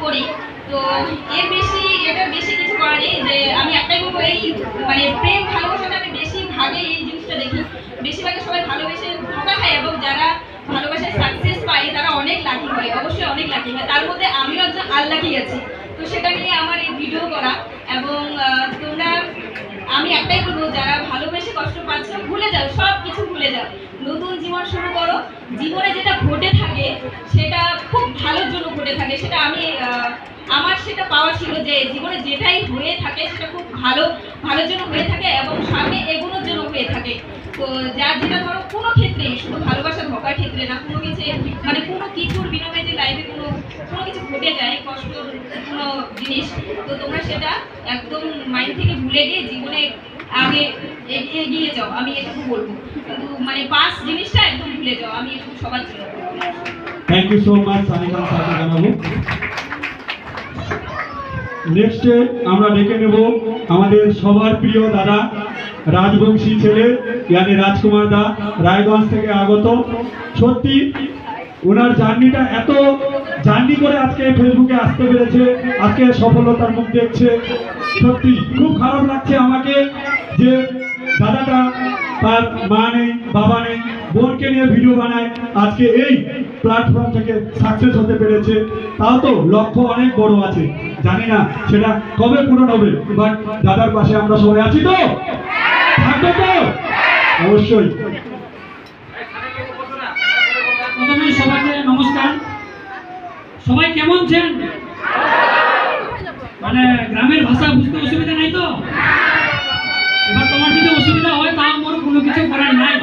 করি। তো এর বেশি এটার বেশি কিছু করার নেই, যে আমি একটাই বলবো, এই মানে প্রেম ভালোবাসাটা আমি বেশি ভাগে এই জিনিসটা দেখি। বেশিরভাগে সবাই ভালোবেসে ধোঁকা খায়, এবং যারা ভালোবাসায় সাকসেস পায় তারা অনেক লাকি হয়, অবশ্যই অনেক লাকি হয়। তার মধ্যে আমিও একজন আনলাকি আছি। তো সেটা নিয়ে আমার এই ভিডিও করা। এবং তোমরা, আমি একটাই বলবো, যারা ভালোবেসে কষ্ট পাচ্ছ ভুলে যাও, সব কিছু ভুলে যাও, নতুন জীবন শুরু করো। জীবনে যেটা ঘটে থাকে সেটা খুব ভালোর জন্য ঘটে থাকে। সেটা আমি আমার সেটা পাওয়া ছিল, যে জীবনে যেটাই হয়ে থাকে সেটা খুব ভালোর জন্য হয়ে থাকে, এবং সামনে এগোনোর জন্য হয়ে থাকে। তো যার যেটা ধরো কোনো ক্ষেত্রে, শুধু ভালোবাসা ধোকার ক্ষেত্রে না, কোনো কিছু মানে কোনো কিছুর বিনিময়ে যে লাইফে কোনো কিছু ঘটে যায়, কষ্ট কোনো জিনিস, তো তোমরা সেটা একদম মাইন্ড থেকে ভুলে গিয়ে জীবনে আগে এগিয়ে যাও। আমি এটুকু বলবো, কিন্তু মানে পাস জিনিসটা একদম ভুলে যাও। আমি এটুকু সবার জন্য। থ্যাংক ইউ সো মাচ সানিকা স্যারকে জানাবো। নেক্সটে আমরা ডেকে নেব আমাদের সবার প্রিয় দাদা, রাজবংশী ছেলে ইয়ানি রাজকুমার দা, রায়গঞ্জ থেকে আগত। সত্যি ওনার জার্নিটা এত জার্নি করে আজকে ফেসবুকে আসতে পেরেছে, আজকে সফলতার মুখ দেখছে। সত্যি খুব খারাপ লাগছে আমাকে যে দাদাটা তার মা নেই, বাবা নেই, বোনকে নিয়ে ভিডিও বানায়, আজকে এই প্ল্যাটফর্ম থেকে সাকসেস হতে পেরেছে। তাও তো লক্ষ্য অনেক বড় আছে, জানি না সেটা কবে পূরণ হবে, বাট দাদার পাশে আমরা সবাই আছি তো, থাকবে তো অবশ্যই। প্রথমে সবাইকে নমস্কার। সবাই কেমন আছেন? মানে গ্রামের ভাষা বুঝতে অসুবিধা নাই তো? এবার তোমার যদি অসুবিধা হয় তা আমার কোনো কিছু করার নাই,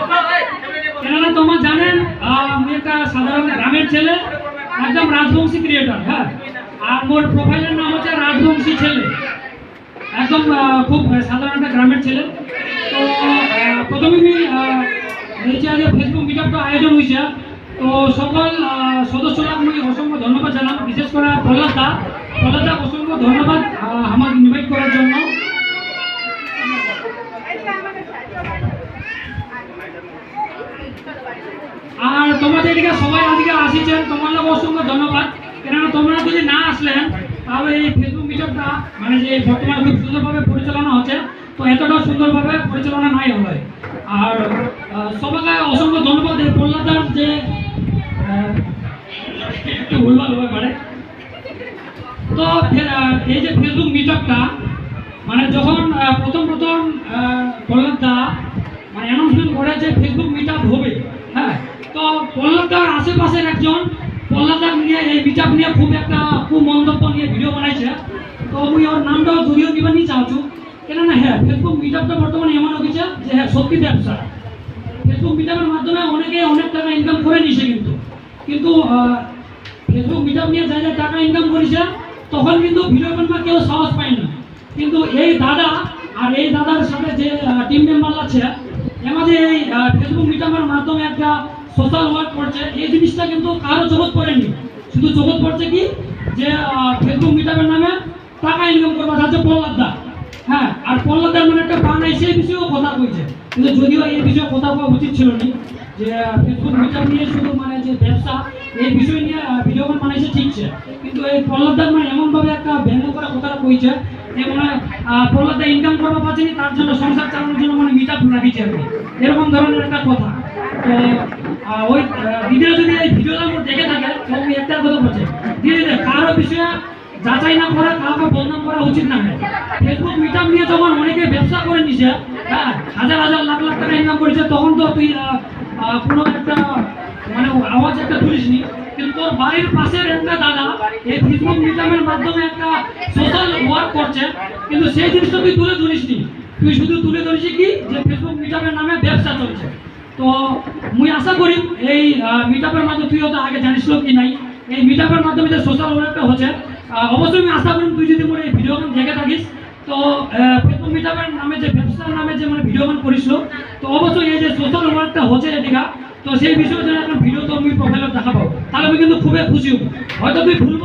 কেননা তোমার জানেন আমি একটা সাধারণ গ্রামের ছেলে, একদম রাজবংশী ক্রিয়েটর। হ্যাঁ, আর মোর প্রোফাইলের নাম হচ্ছে রাজবংশী ছেলে, একদম খুব সাধারণ একটা গ্রামের ছেলে। তো প্রথমে আমি এই যে ফেসবুক মিটআপটা আয়োজন হয়েছে, তো সকল সদস্যরা আমি অসংখ্য ধন্যবাদ জানাম। বিশেষ করে প্রহ্লাদা অসংখ্য ধন্যবাদ আমাকে ইনভাইট করার জন্য। আর তোমাদের এদিকে সবাই আজকে আসিছেন, তোমাদের অসংখ্য ধন্যবাদ। কেননা তোমরা যদি না আসলেন তাহলে এই ফেসবুক মিটআপটা মানে যে বর্তমানে খুব সুন্দরভাবে পরিচালনা হচ্ছে, তো এতটা সুন্দরভাবে পরিচালনা নাই হবে। আর সবাইকে অসংখ্য ধন্যবাদ। এই প্রহ্লাদার যে একটু ভুলভাল হতে পারে, তো এই যে ফেসবুক মিটআপটা মানে যখন প্রথম প্রহ্লাদা মানে অ্যানাউন্সমেন্ট করে যে ফেসবুক মিটআপ হবে, হ্যাঁ, তো প্রহ্লাদার আশেপাশের একজন প্রহ্লাদার নিয়ে এই মিটআপ নিয়ে খুব একটা মন্তব্য নিয়ে ভিডিও বানাইছে। তো আমি ওর নামটাও যদিও দিবা নিয়ে চাচ্ছু, কেননা হ্যাঁ ফেসবুক মিটআপটা বর্তমানে এমন হয়েছে যে হ্যাঁ সত্যি ব্যবসা। ফেসবুক মিটআপের মাধ্যমে অনেকে অনেক টাকা ইনকাম করে নিছে, কিন্তু ফেসবুক মিটআপ নিয়ে যা টাকা ইনকাম করেছে তখন কিন্তু ভিডিও বানাবার কেউ সাহস পায় না। কিন্তু এই দাদা আর এই দাদার সাথে যে টিম মেম্বার আছে, আমাদের এই ফেসবুক মিটআপের মাধ্যমে একটা সোশ্যাল ওয়ার্ক করছে, এই জিনিসটা কিন্তু কারো জগৎ পড়েনি। শুধু জগৎ পড়ছে কি যে ফেসবুক মিটআপের নামে টাকা ইনকাম করবা যাচ্ছে প্রহ্লাদা। হ্যাঁ, আর প্রহ্লাদার মানে একটা বানাই সেই বিষয়েও কথা কইছে, কিন্তু যদিও এই বিষয়ে কথা বলা উচিত ছিল না, যে ফেসবুক মিটআপ নিয়ে শুধু মানে যে ব্যবসা এই বিষয় নিয়ে ভিডিও বানাইছে ঠিকছে, কিন্তু এই প্রহ্লাদার মানে এমনভাবে একটা ব্যঙ্গ করা কথাটা কইছে যে মানে প্রহ্লাদা ইনকাম করবা পাচ্ছেনি, তার জন্য সংসার চালানোর জন্য মানে মিটআপ রাখিছে আর কি, এরকম ধরনের একটা কথা। তো ওই দিদিরা যদি এই ভিডিওটা দেখে থাকে তো আমি একটা কথা বলছি, ধীরে ধীরে কারো বিষয়ে যাচাই না করা, কাউকে বদনাম করা উচিত না। ফেসবুক মিটআপ নিয়ে যখন অনেকে ব্যবসা করে নিছে, হ্যাঁ, হাজার লাখ টাকা ইনকাম করেছে, তখন তো তুই কোনো একটা মানে আওয়াজ একটা তুলিসনি। কিন্তু তোর বাড়ির পাশের একটা দাদা এই ফেসবুক মিটআপের মাধ্যমে একটা সোশ্যাল ওয়ার্ক করছে, কিন্তু সেই জিনিসটা তুই তুলে ধরিসনি। তুই শুধু তুলে ধরিস কি যে ফেসবুক মিটআপের নামে ব্যবসা চলছে। তো মুই আশা করি এই মিটআপের মাধ্যমে, তুই হয়তো আগে জানিস কি নাই, এই মিটআপের মাধ্যমে যে সোশ্যাল ওয়ার্কটা হচ্ছে, অবশ্যই আমি আশা করি তুই যদি মোর এই ভিডিও দেখে থাকিস, তো ফেসবুক মিটআপের নামে যে ব্যবসার নামে যে মানে ভিডিও করিস, তো অবশ্যই এই যে সোশ্যাল ওয়ার্কটা হচ্ছে এদিকা, তো সেই বিষয়ে যদি একটা ভিডিও তো আমি প্রোফাইলে দেখাবো, তাহলে আমি কিন্তু খুবই খুশি হব। হয়তো তুই ভুল